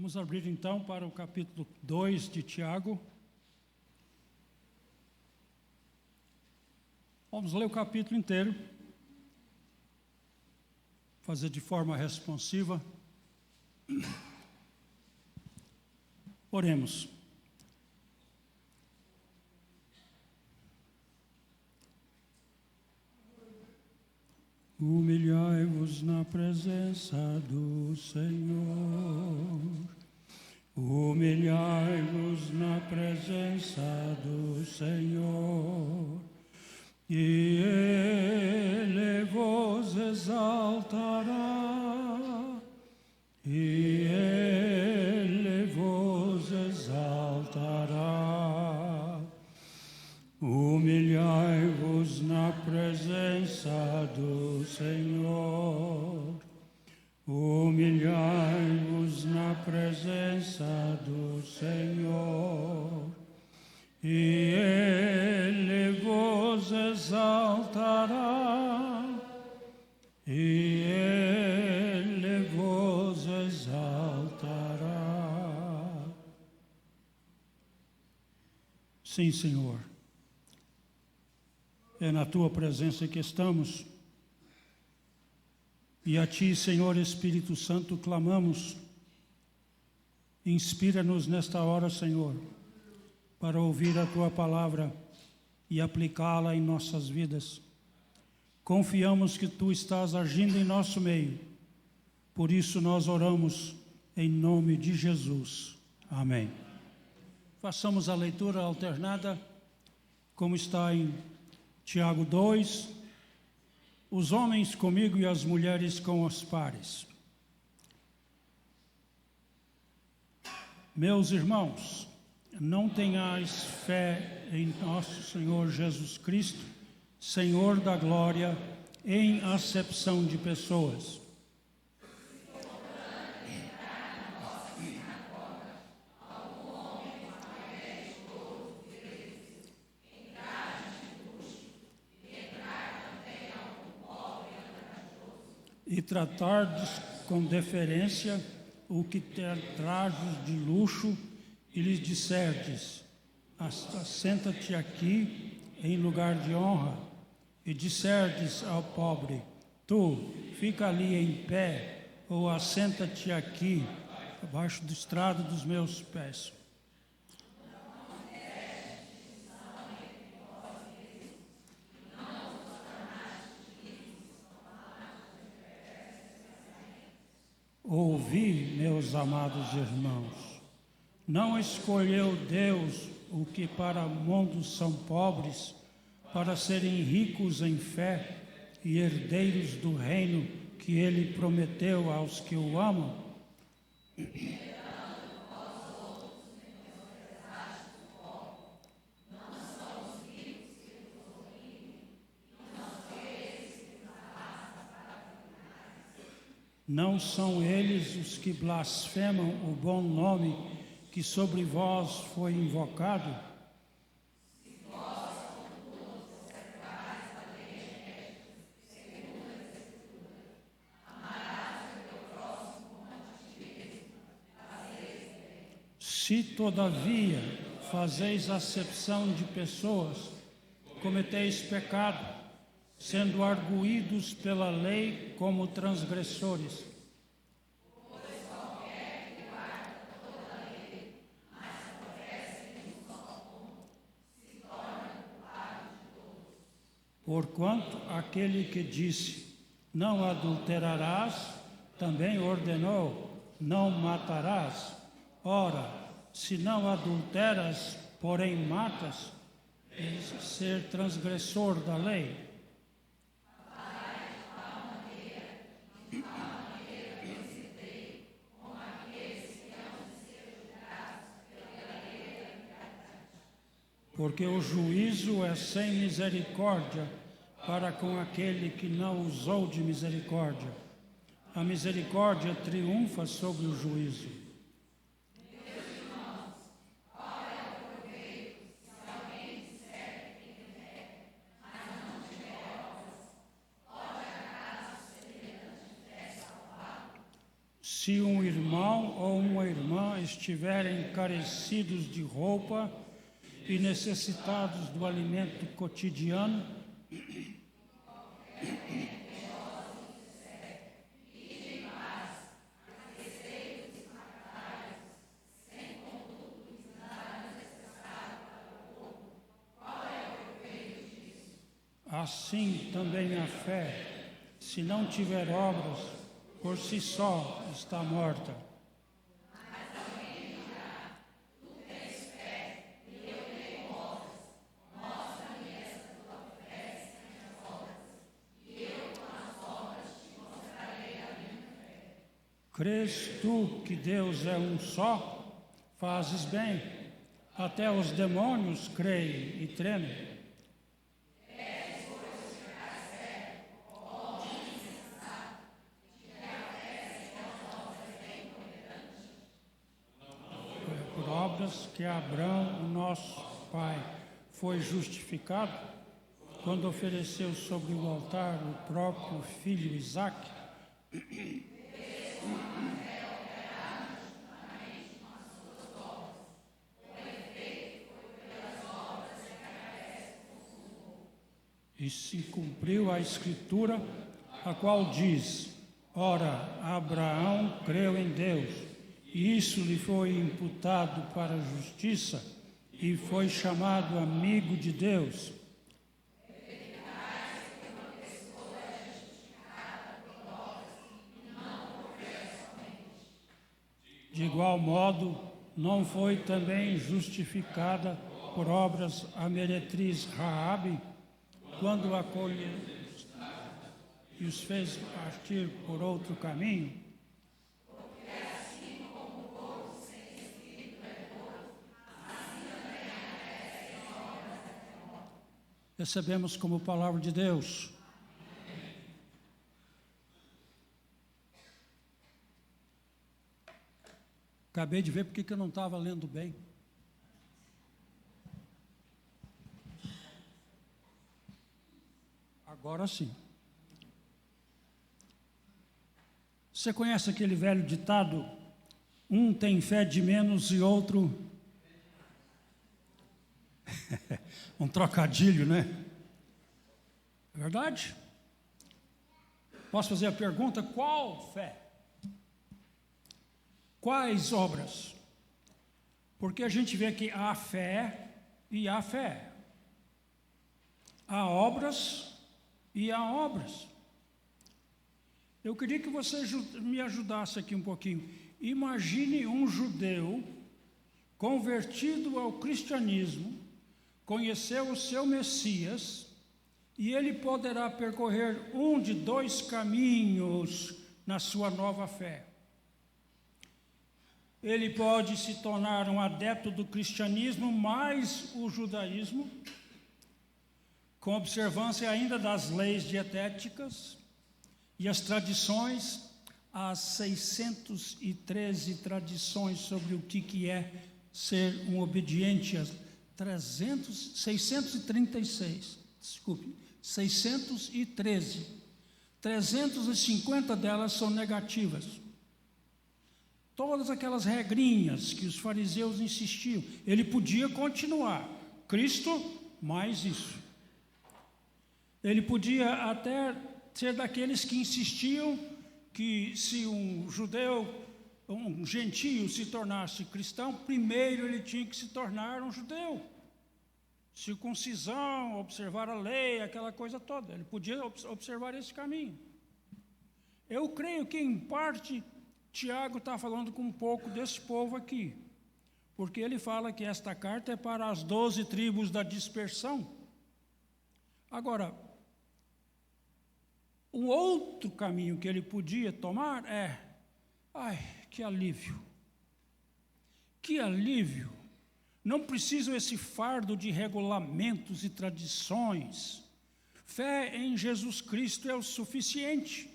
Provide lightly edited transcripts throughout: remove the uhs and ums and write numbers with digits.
Vamos abrir então para o capítulo 2 de Tiago. Vamos ler o capítulo inteiro, fazer de forma responsiva. Oremos. Humilhai-vos na presença do Senhor. Humilhai-vos na presença do Senhor, e Ele vos exaltará, e Ele vos exaltará. Humilhai-vos na presença do Senhor. Humilhai-vos na presença do Senhor, e Ele vos exaltará, e Ele vos exaltará. Sim, Senhor, é na Tua presença que estamos. E a Ti, Senhor Espírito Santo, clamamos. Inspira-nos nesta hora, Senhor, para ouvir a Tua palavra e aplicá-la em nossas vidas. Confiamos que Tu estás agindo em nosso meio. Por isso nós oramos em nome de Jesus. Amém. Façamos a leitura alternada, como está em Tiago 2. Os homens comigo e as mulheres com os pares. Meus irmãos, não tenhais fé em nosso Senhor Jesus Cristo, Senhor da glória, em acepção de pessoas. E tratardes com deferência o que trazes de luxo, e lhes disserdes: assenta-te aqui em lugar de honra, e disserdes ao pobre: tu, fica ali em pé, ou assenta-te aqui, abaixo do estrado dos meus pés. Ouvi, meus amados irmãos, não escolheu Deus o que para o mundo são pobres, para serem ricos em fé e herdeiros do reino que Ele prometeu aos que o amam? Não são eles os que blasfemam o bom nome que sobre vós foi invocado? Se todavia fazeis acepção de pessoas, cometeis pecado, sendo arguídos pela lei como transgressores. Pois qualquer que guarda toda a lei, mas aborrece um só ponto, se torna culpado de todos. Porquanto aquele que disse: não adulterarás, também ordenou: não matarás. Ora, se não adulteras, porém matas, és ser transgressor da lei. Porque o juízo é sem misericórdia para com aquele que não usou de misericórdia. A misericórdia triunfa sobre o juízo. Meus irmãos, qual é o proveito se alguém disser que tem fé, mas não tiver obras? Pode acaso semelhante fé salvar? Se um irmão ou uma irmã estiverem carecidos de roupa e necessitados do alimento cotidiano, assim também a fé, se não tiver obras, por si só está morta. Crês tu que Deus é um só? Fazes bem. Até os demônios creem e tremem. Por obras que Abraão, o nosso pai, foi justificado quando ofereceu sobre o altar o próprio filho Isaque. E se cumpriu a Escritura, a qual diz: ora, Abraão creu em Deus, e isso lhe foi imputado para a justiça, e foi chamado amigo de Deus. De igual modo, não foi também justificada por obras a meretriz Raabe, quando acolheu e os fez partir por outro caminho? Recebemos como palavra de Deus. Acabei de ver porque eu não estava lendo bem. Agora sim. Você conhece aquele velho ditado? Um tem fé de menos e outro... um trocadilho, né? É verdade? Posso fazer a pergunta: qual fé? Quais obras? Porque a gente vê que há fé e há fé. Há obras e há obras. Eu queria que você me ajudasse aqui um pouquinho. Imagine um judeu convertido ao cristianismo, conheceu o seu Messias, e ele poderá percorrer um de dois caminhos na sua nova fé. Ele pode se tornar um adepto do cristianismo mais o judaísmo, com observância ainda das leis dietéticas e as tradições, as 613 tradições sobre o que é ser um obediente, às 613, 350 delas são negativas. Todas aquelas regrinhas que os fariseus insistiam, ele podia continuar. Cristo, mais isso. Ele podia até ser daqueles que insistiam que se um judeu, um gentio se tornasse cristão, primeiro ele tinha que se tornar um judeu. Circuncisão, observar a lei, aquela coisa toda. Ele podia observar esse caminho. Eu creio que, em parte, Tiago está falando com um pouco desse povo aqui, porque ele fala que esta carta é para as 12 tribos da dispersão. Agora, o outro caminho que ele podia tomar é, que alívio, não preciso esse fardo de regulamentos e tradições, fé em Jesus Cristo é o suficiente.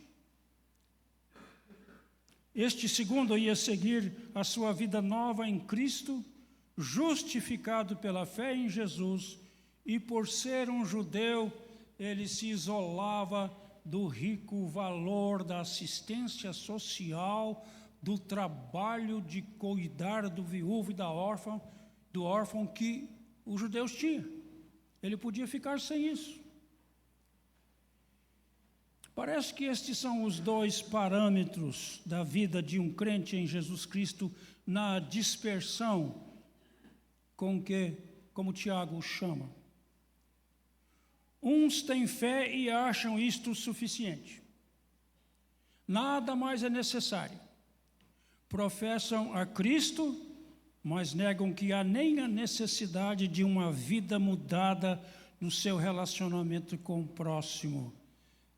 Este segundo ia seguir a sua vida nova em Cristo, justificado pela fé em Jesus, e por ser um judeu, ele se isolava do rico valor da assistência social do trabalho de cuidar do viúvo e do órfão que os judeus tinham. Ele podia ficar sem isso. Parece que estes são os dois parâmetros da vida de um crente em Jesus Cristo na dispersão como Tiago o chama. Uns têm fé e acham isto suficiente. Nada mais é necessário. Professam a Cristo, mas negam que há nem a necessidade de uma vida mudada no seu relacionamento com o próximo.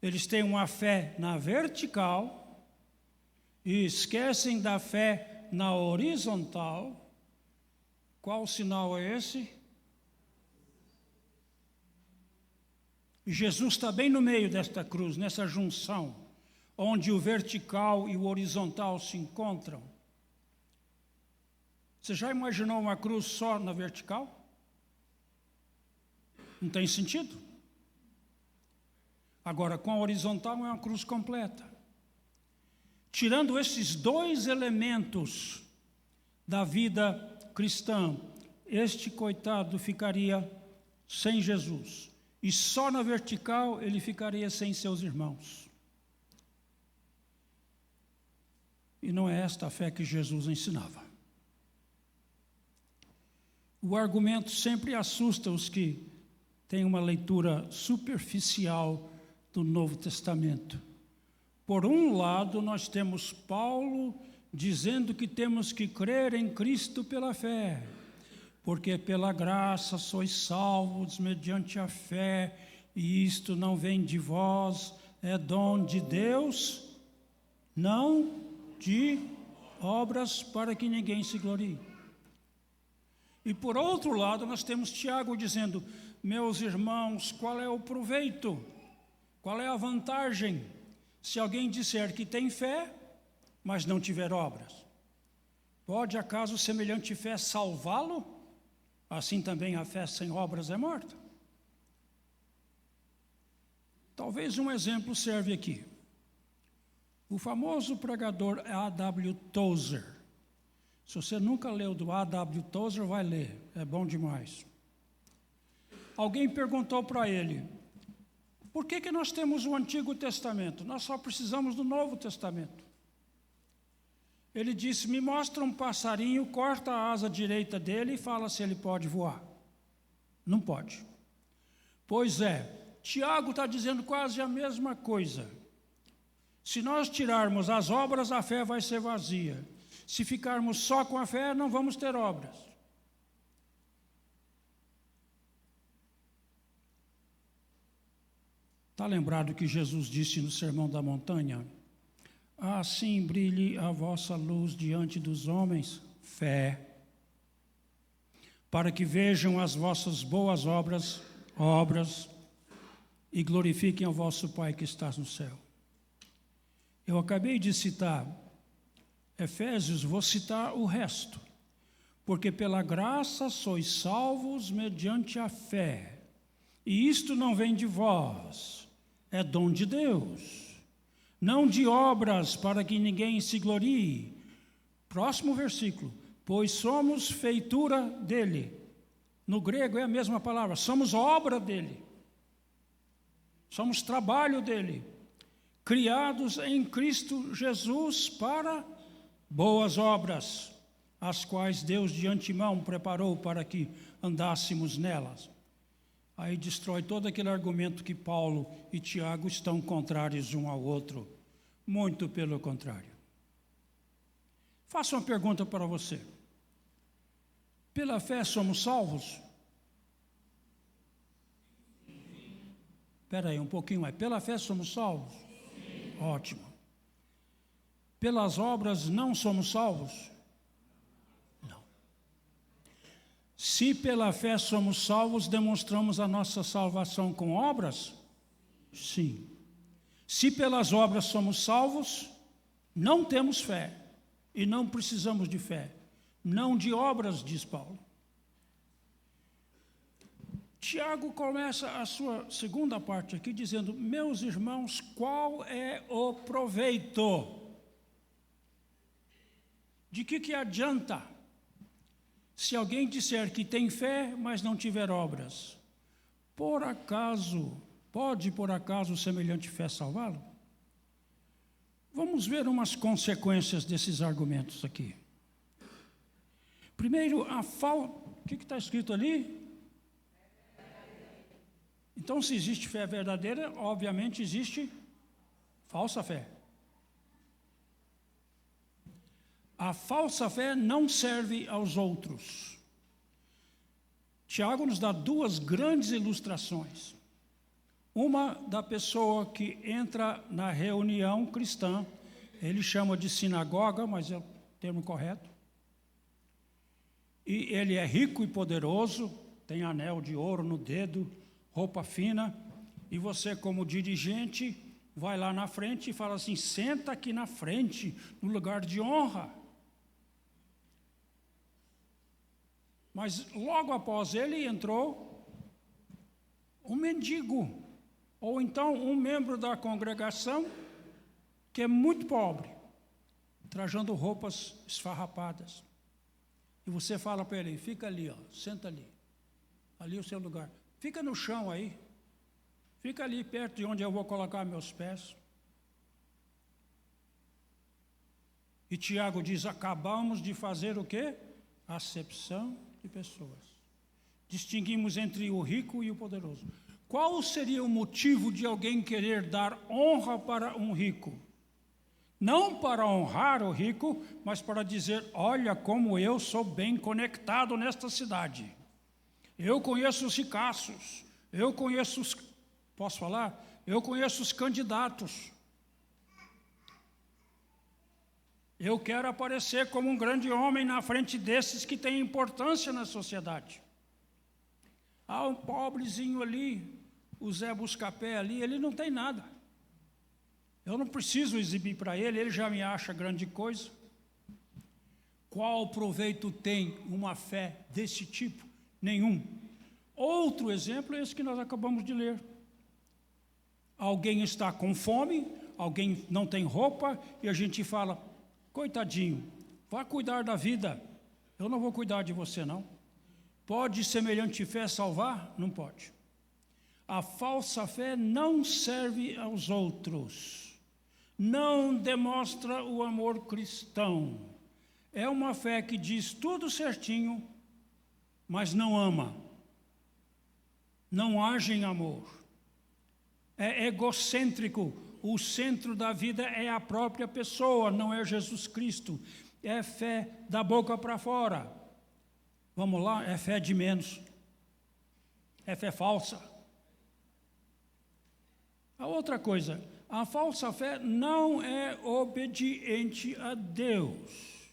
Eles têm uma fé na vertical e esquecem da fé na horizontal. Qual sinal é esse? Jesus está bem no meio desta cruz, nessa junção, onde o vertical e o horizontal se encontram. Você já imaginou uma cruz só na vertical? Não tem sentido. Agora, com a horizontal é uma cruz completa. Tirando esses dois elementos da vida cristã, este coitado ficaria sem Jesus. E só na vertical ele ficaria sem seus irmãos. E não é esta a fé que Jesus ensinava. O argumento sempre assusta os que têm uma leitura superficial do Novo Testamento. Por um lado, nós temos Paulo dizendo que temos que crer em Cristo pela fé, porque pela graça sois salvos mediante a fé, e isto não vem de vós, é dom de Deus, não de obras para que ninguém se glorie. E por outro lado, nós temos Tiago dizendo: meus irmãos, qual é o proveito? Qual é a vantagem se alguém disser que tem fé, mas não tiver obras? Pode acaso semelhante fé salvá-lo? Assim também a fé sem obras é morta. Talvez um exemplo serve aqui. O famoso pregador A.W. Tozer. Se você nunca leu do A.W. Tozer, vai ler, é bom demais. Alguém perguntou para ele: por que nós temos o Antigo Testamento? Nós só precisamos do Novo Testamento. Ele disse: me mostra um passarinho, corta a asa direita dele e fala se ele pode voar. Não pode. Pois é, Tiago está dizendo quase a mesma coisa. Se nós tirarmos as obras, a fé vai ser vazia. Se ficarmos só com a fé, não vamos ter obras. Está lembrado que Jesus disse no Sermão da Montanha: assim brilhe a vossa luz diante dos homens, fé, para que vejam as vossas boas obras, e glorifiquem ao vosso Pai que está no céu. Eu acabei de citar Efésios, vou citar o resto. Porque pela graça sois salvos mediante a fé, e isto não vem de vós, é dom de Deus, não de obras para que ninguém se glorie. Próximo versículo: pois somos feitura dele. No grego é a mesma palavra, somos obra dele, somos trabalho dele, criados em Cristo Jesus para boas obras, as quais Deus de antemão preparou para que andássemos nelas. Aí destrói todo aquele argumento que Paulo e Tiago estão contrários um ao outro. Muito pelo contrário. Faço uma pergunta para você. Pela fé somos salvos? Espera aí, um pouquinho mais. Pela fé somos salvos? Sim. Ótimo. Pelas obras não somos salvos? Não. Se pela fé somos salvos, demonstramos a nossa salvação com obras? Sim. Se pelas obras somos salvos, não temos fé e não precisamos de fé, não de obras, diz Paulo. Tiago começa a sua segunda parte aqui dizendo: meus irmãos, qual é o proveito? De que adianta se alguém disser que tem fé, mas não tiver obras? Pode por acaso semelhante fé salvá-lo? Vamos ver umas consequências desses argumentos aqui. Primeiro, o que está escrito ali? Então, se existe fé verdadeira, obviamente existe falsa fé. A falsa fé não serve aos outros. Tiago nos dá duas grandes ilustrações. Uma da pessoa que entra na reunião cristã, ele chama de sinagoga, mas é o termo correto. E ele é rico e poderoso, tem anel de ouro no dedo, roupa fina, e você, como dirigente, vai lá na frente e fala assim: senta aqui na frente, no lugar de honra. Mas logo após ele entrou um mendigo, ou então um membro da congregação que é muito pobre, trajando roupas esfarrapadas. E você fala para ele: fica ali, ó, senta ali. Ali é o seu lugar. Fica no chão aí. Fica ali perto de onde eu vou colocar meus pés. E Tiago diz: acabamos de fazer o quê? Acepção de pessoas. Distinguimos entre o rico e o poderoso. Qual seria o motivo de alguém querer dar honra para um rico? Não para honrar o rico, mas para dizer: olha como eu sou bem conectado nesta cidade. Eu conheço os ricaços, eu conheço os... Posso falar? Eu conheço os candidatos. Eu quero aparecer como um grande homem na frente desses que têm importância na sociedade. Há um pobrezinho ali, o Zé Buscapé ali, ele não tem nada. Eu não preciso exibir para ele, ele já me acha grande coisa. Qual proveito tem uma fé desse tipo? Nenhum. Outro exemplo é esse que nós acabamos de ler. Alguém está com fome, alguém não tem roupa, e a gente fala: coitadinho, vá cuidar da vida, eu não vou cuidar de você não. Pode semelhante fé salvar? Não pode. A falsa fé não serve aos outros, não demonstra o amor cristão. É uma fé que diz tudo certinho, mas não ama, não age em amor. É egocêntrico, o centro da vida é a própria pessoa, não é Jesus Cristo. É fé da boca para fora. Vamos lá, é fé de menos. É fé falsa. A outra coisa, a falsa fé não é obediente a Deus.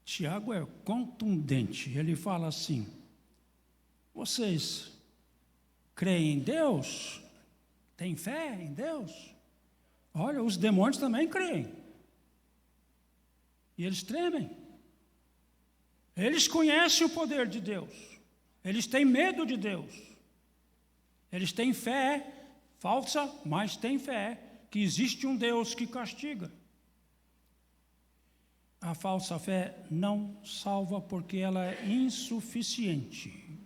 Tiago é contundente, ele fala assim: vocês creem em Deus? Tem fé em Deus? Olha, os demônios também creem. E eles tremem. Eles conhecem o poder de Deus. Eles têm medo de Deus. Eles têm fé falsa, mas têm fé que existe um Deus que castiga. A falsa fé não salva porque ela é insuficiente.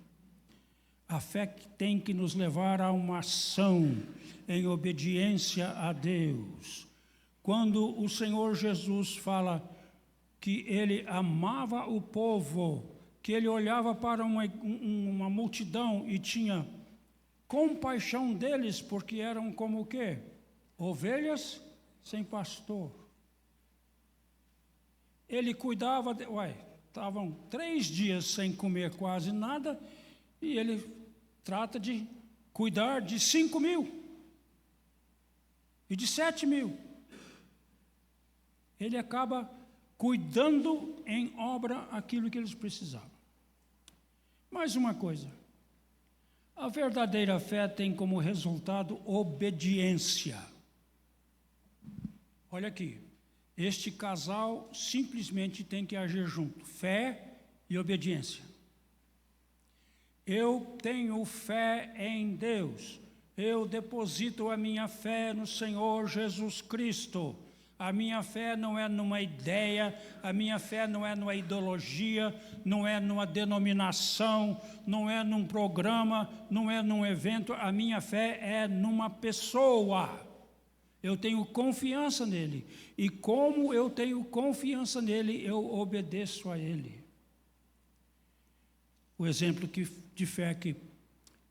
A fé tem que nos levar a uma ação em obediência a Deus. Quando o Senhor Jesus fala que ele amava o povo, que ele olhava para uma multidão e tinha compaixão deles, porque eram como o quê? Ovelhas sem pastor. Ele cuidava, estavam 3 dias sem comer quase nada, e ele trata de cuidar de 5.000 e de 7.000. Ele acaba cuidando em obra aquilo que eles precisavam. Mais uma coisa, a verdadeira fé tem como resultado obediência. Olha aqui, este casal simplesmente tem que agir junto, fé e obediência. Eu tenho fé em Deus, eu deposito a minha fé no Senhor Jesus Cristo. A minha fé não é numa ideia, a minha fé não é numa ideologia, não é numa denominação, não é num programa, não é num evento. A minha fé é numa pessoa. Eu tenho confiança nele. E como eu tenho confiança nele, eu obedeço a ele. O exemplo de fé que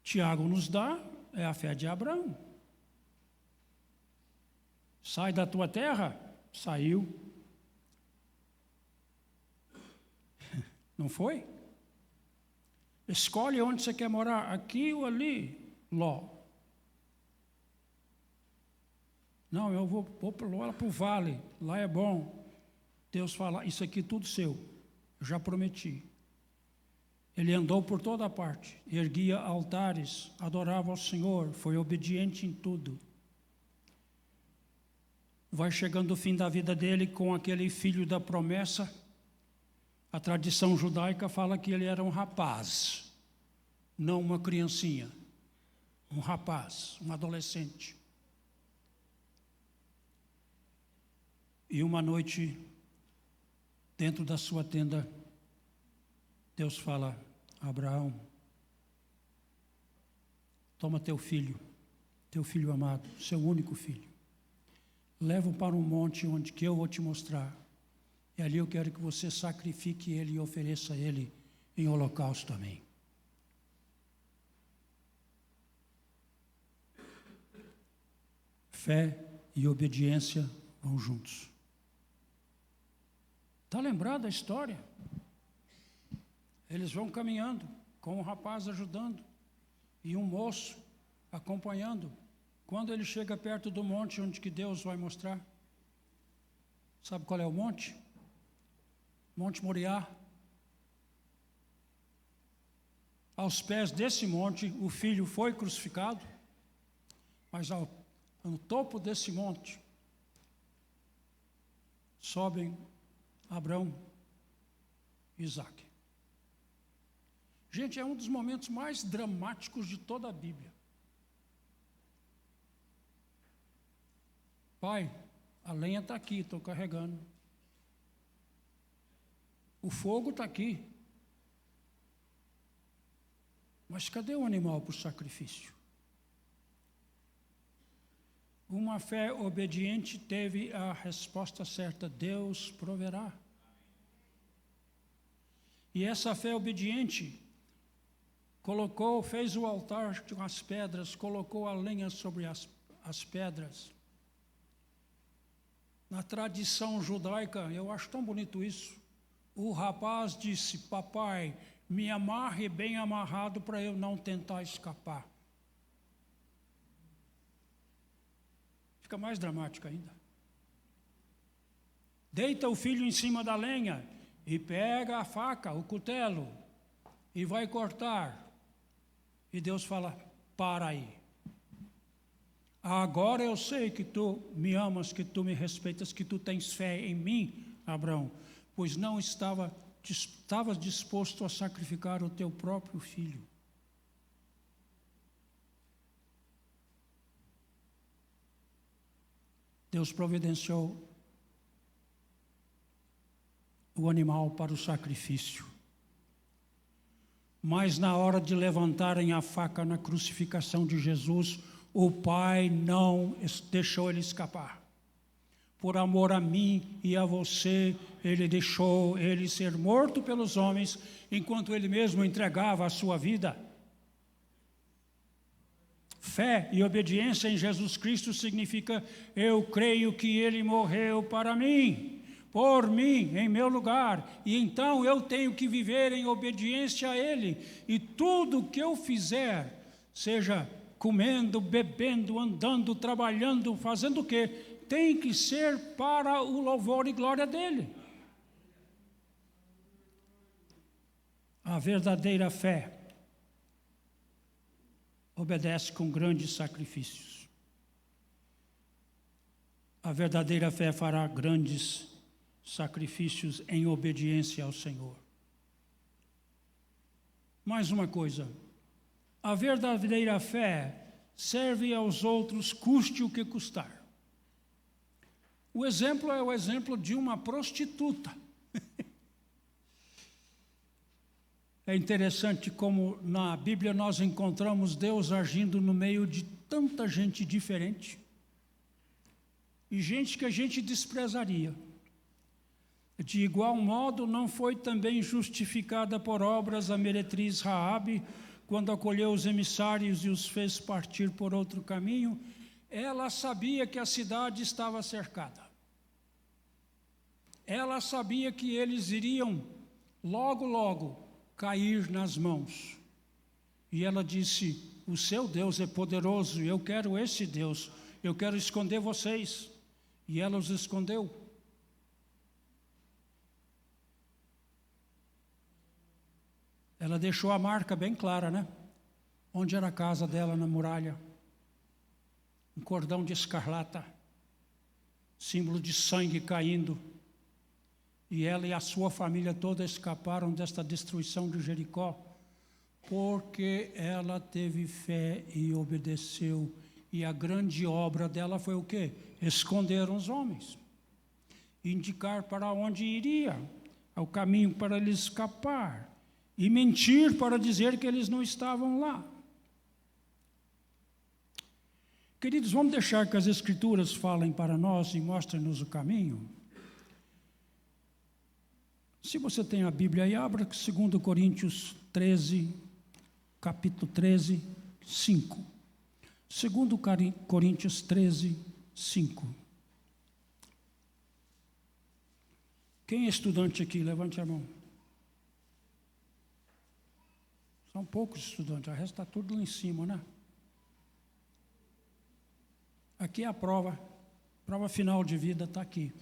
Tiago nos dá é a fé de Abraão. Sai da tua terra? Saiu. Não foi? Escolhe onde você quer morar, aqui ou ali, Ló. Não, eu vou lá para o vale, lá é bom. Deus fala, isso aqui é tudo seu, eu já prometi. Ele andou por toda parte, erguia altares, adorava ao Senhor, foi obediente em tudo. Vai chegando o fim da vida dele com aquele filho da promessa. A tradição judaica fala que ele era um rapaz, não uma criancinha. Um rapaz, um adolescente. E uma noite, dentro da sua tenda, Deus fala, Abraão, toma teu filho amado, seu único filho, leva-o para um monte onde que eu vou te mostrar, e ali eu quero que você sacrifique ele e ofereça ele em holocausto a mim. Fé e obediência vão juntos. Está lembrada a história? Eles vão caminhando, com um rapaz ajudando, e um moço acompanhando. Quando ele chega perto do monte onde que Deus vai mostrar, sabe qual é o monte? Monte Moriá. Aos pés desse monte, o filho foi crucificado, mas no topo desse monte, sobem Abraão e Isaque. Gente, é um dos momentos mais dramáticos de toda a Bíblia. Pai, a lenha está aqui, estou carregando. O fogo está aqui. Mas cadê o animal para o sacrifício? Uma fé obediente teve a resposta certa, Deus proverá. E essa fé obediente fez o altar com as pedras, colocou a lenha sobre as pedras. Na tradição judaica, eu acho tão bonito isso, o rapaz disse, papai, me amarre bem amarrado para eu não tentar escapar. Fica mais dramático ainda. Deita o filho em cima da lenha e pega a faca, o cutelo, e vai cortar. E Deus fala, para aí. Agora eu sei que tu me amas, que tu me respeitas, que tu tens fé em mim, Abraão, pois não estavas disposto a sacrificar o teu próprio filho. Deus providenciou o animal para o sacrifício. Mas na hora de levantarem a faca na crucificação de Jesus, o Pai não deixou ele escapar. Por amor a mim e a você, ele deixou ele ser morto pelos homens, enquanto ele mesmo entregava a sua vida. Fé e obediência em Jesus Cristo significa, eu creio que ele morreu para mim, por mim, em meu lugar, e então eu tenho que viver em obediência a ele, e tudo que eu fizer, seja comendo, bebendo, andando, trabalhando, fazendo o quê? Tem que ser para o louvor e glória dele. A verdadeira fé obedece com grandes sacrifícios. A verdadeira fé fará grandes sacrifícios em obediência ao Senhor. Mais uma coisa, a verdadeira fé serve aos outros, custe o que custar. O exemplo é o exemplo de uma prostituta. É interessante como na Bíblia nós encontramos Deus agindo no meio de tanta gente diferente e gente que a gente desprezaria. De igual modo, não foi também justificada por obras a meretriz Raabe, quando acolheu os emissários e os fez partir por outro caminho. Ela sabia que a cidade estava cercada. Ela sabia que eles iriam logo, logo cair nas mãos. E ela disse: o seu Deus é poderoso, eu quero esse Deus, eu quero esconder vocês. E ela os escondeu. Ela deixou a marca bem clara, né? Onde era a casa dela, na muralha. Um cordão de escarlata, símbolo de sangue caindo. E ela e a sua família toda escaparam desta destruição de Jericó, porque ela teve fé e obedeceu. E a grande obra dela foi o quê? Esconder os homens, indicar para onde iria, o caminho para eles escapar, e mentir para dizer que eles não estavam lá. Queridos, vamos deixar que as Escrituras falem para nós e mostrem-nos o caminho. Se você tem a Bíblia aí, abra 2 Coríntios 13, capítulo 13, 5. 2 Coríntios 13, 5. Quem é estudante aqui? Levante a mão. São poucos estudantes, o resto está tudo lá em cima, né? Aqui é a prova final de vida está aqui.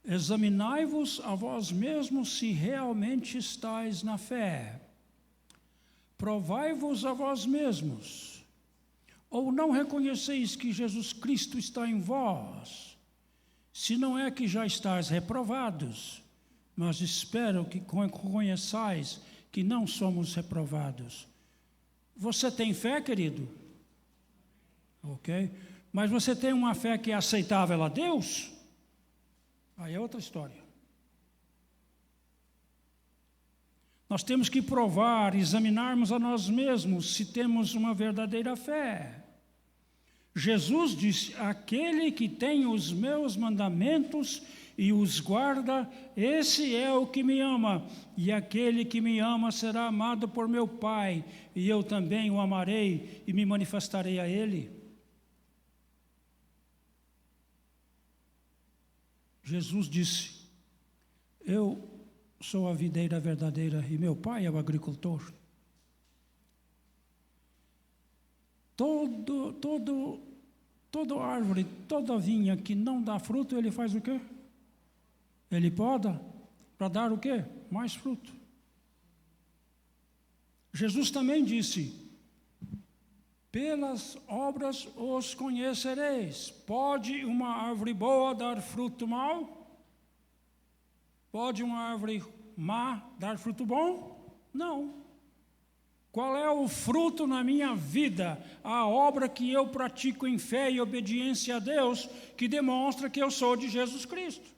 Examinai-vos a vós mesmos se realmente estáis na fé. Provai-vos a vós mesmos. Ou não reconheceis que Jesus Cristo está em vós? Se não é que já estáis reprovados, mas espero que reconheçais que não somos reprovados. Você tem fé, querido? Ok? Mas você tem uma fé que é aceitável a Deus? Aí é outra história. Nós temos que provar, examinarmos a nós mesmos se temos uma verdadeira fé. Jesus disse: aquele que tem os meus mandamentos e os guarda, esse é o que me ama. E aquele que me ama será amado por meu Pai, e eu também o amarei e me manifestarei a ele. Jesus disse: eu sou a videira verdadeira e meu pai é o agricultor. Toda árvore, toda vinha que não dá fruto, ele faz o quê? Ele poda para dar o quê? Mais fruto. Jesus também disse: pelas obras os conhecereis. Pode uma árvore boa dar fruto mau? Pode uma árvore má dar fruto bom? Não. Qual é o fruto na minha vida? A obra que eu pratico em fé e obediência a Deus, que demonstra que eu sou de Jesus Cristo.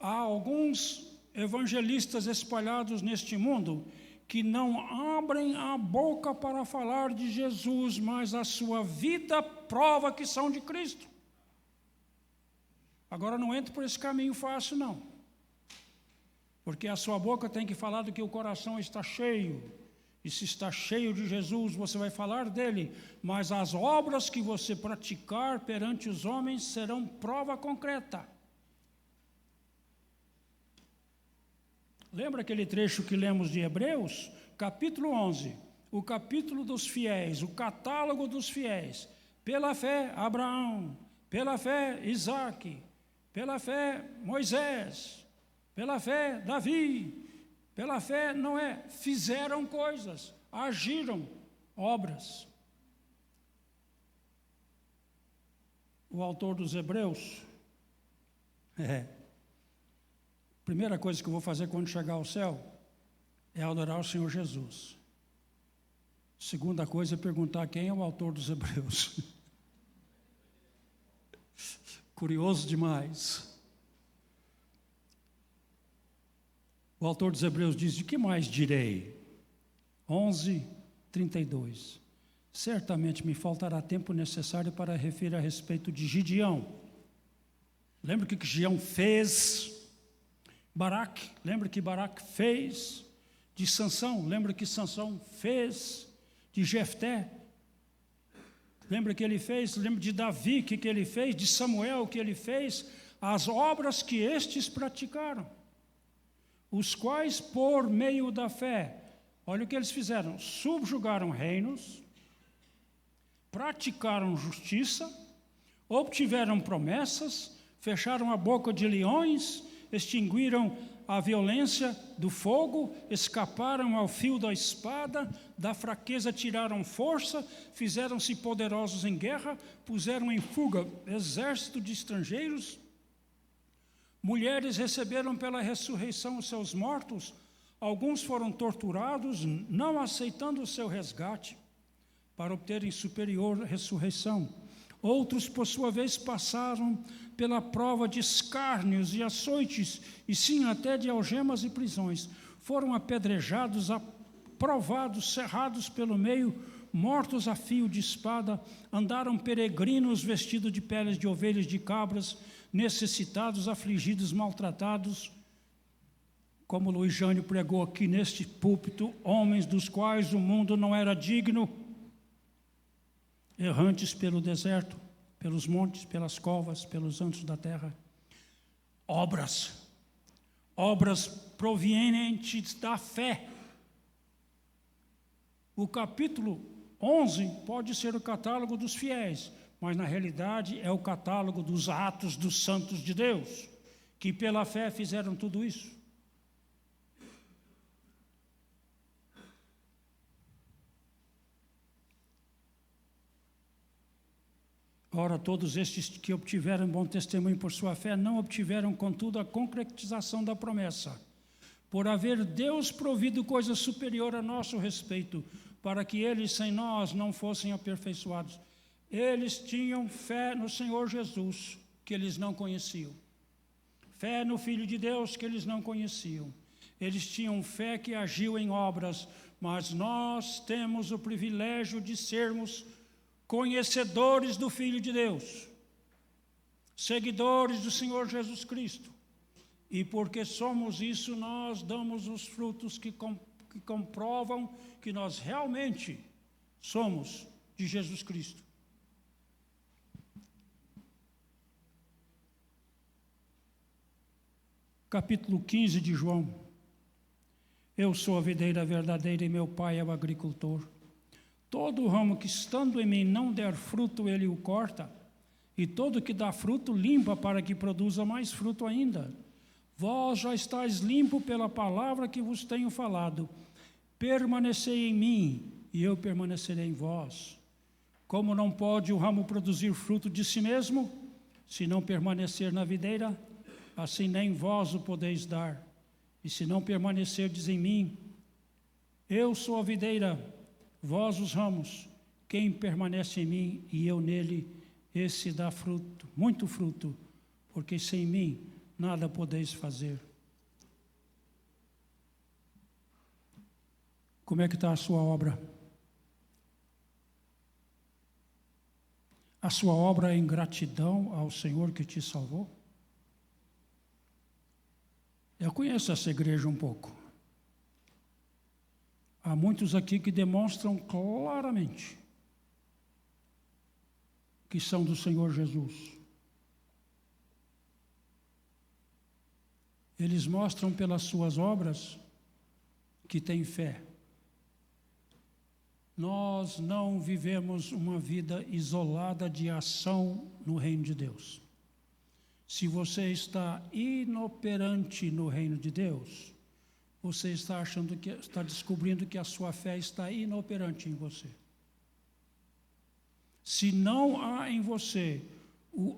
Há alguns evangelistas espalhados neste mundo que não abrem a boca para falar de Jesus, mas a sua vida prova que são de Cristo. Agora não entre por esse caminho fácil, não. Porque a sua boca tem que falar do que o coração está cheio. E se está cheio de Jesus, você vai falar dele. Mas as obras que você praticar perante os homens serão prova concreta. Lembra aquele trecho que lemos de Hebreus? Capítulo 11, o capítulo dos fiéis, o catálogo dos fiéis. Pela fé, Abraão. Pela fé, Isaque. Pela fé, Moisés. Pela fé, Davi. Pela fé, Noé. Fizeram coisas, agiram obras. O autor dos Hebreus, primeira coisa que eu vou fazer quando chegar ao céu é adorar o Senhor Jesus. Segunda coisa é perguntar quem é o autor dos Hebreus. Curioso demais. O autor dos Hebreus diz: de que mais direi? 11:32. Certamente me faltará tempo necessário para referir a respeito de Gideão. Lembra o que Gideão fez? Baraque, lembra que Baraque fez? De Sansão, lembra que Sansão fez? De Jefté, lembra que ele fez? Lembra de Davi, que ele fez? De Samuel, que ele fez? As obras que estes praticaram, os quais por meio da fé, olha o que eles fizeram: subjugaram reinos, praticaram justiça, obtiveram promessas, fecharam a boca de leões, extinguiram a violência do fogo, escaparam ao fio da espada, da fraqueza tiraram força, fizeram-se poderosos em guerra, puseram em fuga exército de estrangeiros. Mulheres receberam pela ressurreição os seus mortos, alguns foram torturados, não aceitando o seu resgate, para obterem superior ressurreição. Outros, por sua vez, passaram pela prova de escárnios e açoites, e sim até de algemas e prisões. Foram apedrejados, provados, cerrados pelo meio, mortos a fio de espada, andaram peregrinos vestidos de peles de ovelhas e de cabras, necessitados, afligidos, maltratados. Como Luiz Jânio pregou aqui neste púlpito, homens dos quais o mundo não era digno, errantes pelo deserto, pelos montes, pelas covas, pelos antros da terra. Obras provenientes da fé. O capítulo 11 pode ser o catálogo dos fiéis, mas na realidade é o catálogo dos atos dos santos de Deus, que pela fé fizeram tudo isso. Ora, todos estes que obtiveram bom testemunho por sua fé, não obtiveram, contudo, a concretização da promessa, por haver Deus provido coisa superior a nosso respeito, para que eles sem nós não fossem aperfeiçoados. Eles tinham fé no Senhor Jesus, que eles não conheciam. Fé no Filho de Deus, que eles não conheciam. Eles tinham fé que agiu em obras, mas nós temos o privilégio de sermos conhecedores do Filho de Deus, seguidores do Senhor Jesus Cristo, e porque somos isso, nós damos os frutos que comprovam que nós realmente somos de Jesus Cristo. Capítulo 15 de João. Eu sou a videira verdadeira e meu pai é o agricultor. Todo ramo que estando em mim não der fruto, ele o corta, e todo que dá fruto limpa para que produza mais fruto ainda. Vós já estáis limpo pela palavra que vos tenho falado. Permanecei em mim, e eu permanecerei em vós. Como não pode o ramo produzir fruto de si mesmo, se não permanecer na videira, assim nem vós o podeis dar. E se não permanecerdes em mim, eu sou a videira, vós os ramos. Quem permanece em mim e eu nele, esse dá fruto, muito fruto, porque sem mim nada podeis fazer. Como é que está a sua obra? A sua obra é em gratidão ao Senhor que te salvou? Eu conheço essa igreja um pouco. Há muitos aqui que demonstram claramente que são do Senhor Jesus. Eles mostram pelas suas obras que têm fé. Nós não vivemos uma vida isolada de ação no reino de Deus. Se você está inoperante no reino de Deus, você está descobrindo que a sua fé está inoperante em você. Se não há em você o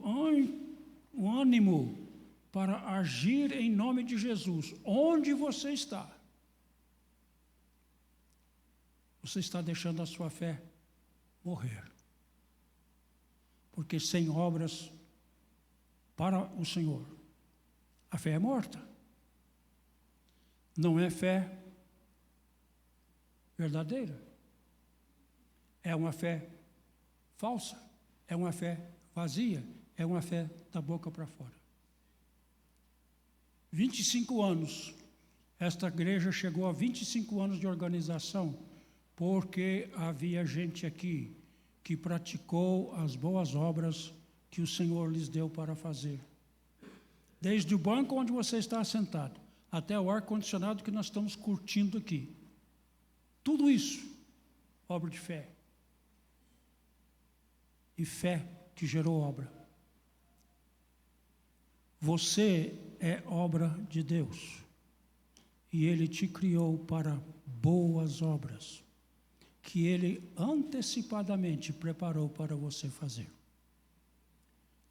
ânimo para agir em nome de Jesus, onde você está deixando a sua fé morrer. Porque sem obras para o Senhor, a fé é morta. Não é fé verdadeira. É uma fé falsa. É uma fé vazia. É uma fé da boca para fora. 25 anos. Esta igreja chegou a 25 anos de organização, porque havia gente aqui que praticou as boas obras que o Senhor lhes deu para fazer. Desde o banco onde você está sentado, até o ar-condicionado que nós estamos curtindo aqui. Tudo isso, obra de fé. E fé que gerou obra. Você é obra de Deus. E Ele te criou para boas obras, que Ele antecipadamente preparou para você fazer.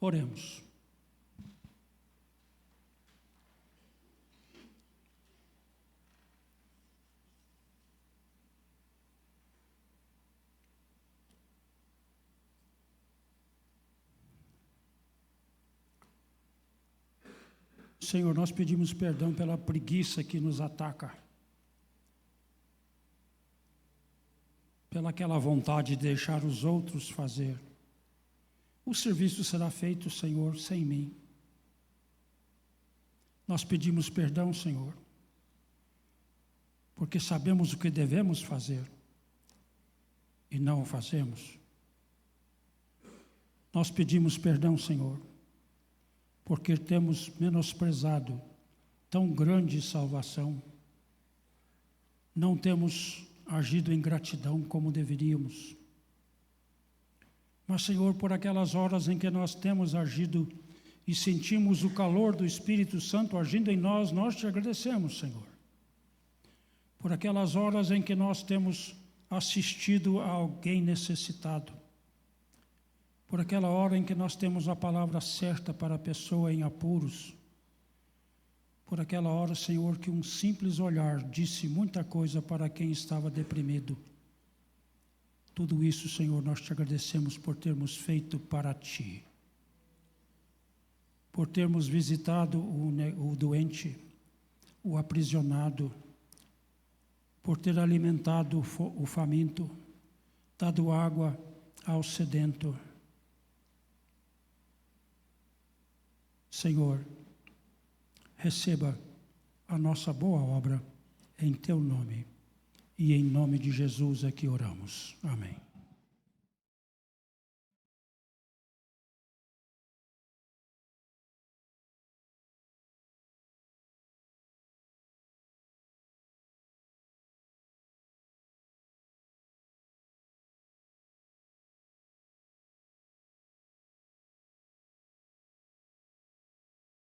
Oremos. Senhor, nós pedimos perdão pela preguiça que nos ataca, pela aquela vontade de deixar os outros fazer. O serviço será feito, Senhor, sem mim. Nós pedimos perdão, Senhor, porque sabemos o que devemos fazer e não o fazemos. Nós pedimos perdão, Senhor, porque temos menosprezado tão grande salvação. Não temos agido em gratidão como deveríamos. Mas, Senhor, por aquelas horas em que nós temos agido e sentimos o calor do Espírito Santo agindo em nós, nós te agradecemos, Senhor. Por aquelas horas em que nós temos assistido a alguém necessitado. Por aquela hora em que nós temos a palavra certa para a pessoa em apuros. Por aquela hora, Senhor, que um simples olhar disse muita coisa para quem estava deprimido. Tudo isso, Senhor, nós te agradecemos por termos feito para Ti. Por termos visitado o doente, o aprisionado, por ter alimentado o faminto, dado água ao sedento. Senhor, receba a nossa boa obra em Teu nome. E em nome de Jesus é que oramos. Amém.